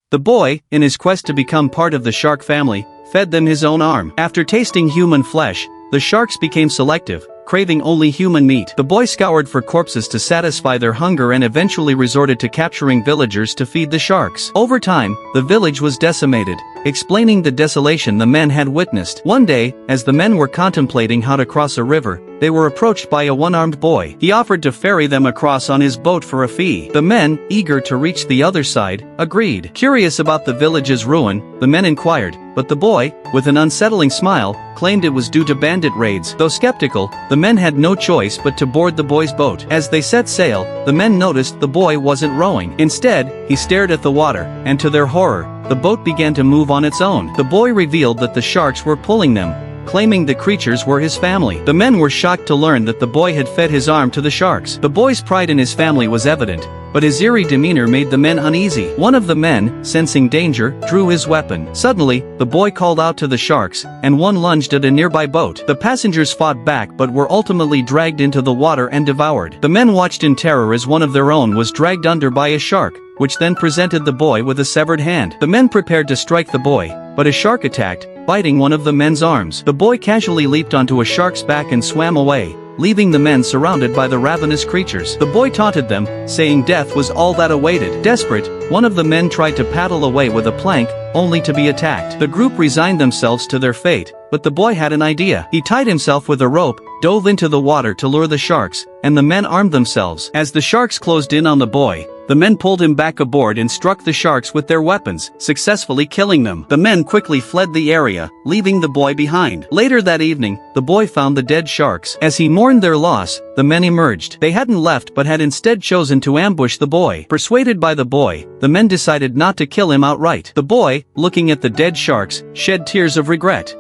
The boy, in his quest to become part of the shark family, fed them his own arm. After tasting human flesh, the sharks became selective, craving only human meat. The boy scoured for corpses to satisfy their hunger and eventually resorted to capturing villagers to feed the sharks. Over time, the village was decimated, explaining the desolation the men had witnessed. One day, as the men were contemplating how to cross a river, they were approached by a one-armed boy. He offered to ferry them across on his boat for a fee. The men, eager to reach the other side, agreed. Curious about the village's ruin, the men inquired, but the boy, with an unsettling smile, claimed it was due to bandit raids. Though skeptical, the men had no choice but to board the boy's boat. As they set sail, the men noticed the boy wasn't rowing. Instead, he stared at the water, and to their horror, the boat began to move on its own. The boy revealed that the sharks were pulling them, claiming the creatures were his family. The men were shocked to learn that the boy had fed his arm to the sharks. The boy's pride in his family was evident, but his eerie demeanor made the men uneasy. One of the men, sensing danger, drew his weapon. Suddenly, the boy called out to the sharks, and one lunged at a nearby boat. The passengers fought back but were ultimately dragged into the water and devoured. The men watched in terror as one of their own was dragged under by a shark, which then presented the boy with a severed hand. The men prepared to strike the boy, but a shark attacked, biting one of the men's arms. The boy casually leaped onto a shark's back and swam away, leaving the men surrounded by the ravenous creatures. The boy taunted them, saying death was all that awaited. Desperate, one of the men tried to paddle away with a plank, only to be attacked. The group resigned themselves to their fate, but the boy had an idea. He tied himself with a rope, dove into the water to lure the sharks, and the men armed themselves. As the sharks closed in on the boy, the men pulled him back aboard and struck the sharks with their weapons, successfully killing them. The men quickly fled the area, leaving the boy behind. Later that evening, the boy found the dead sharks. As he mourned their loss, the men emerged. They hadn't left but had instead chosen to ambush the boy. Persuaded by the boy, the men decided not to kill him outright. The boy, looking at the dead sharks, shed tears of regret.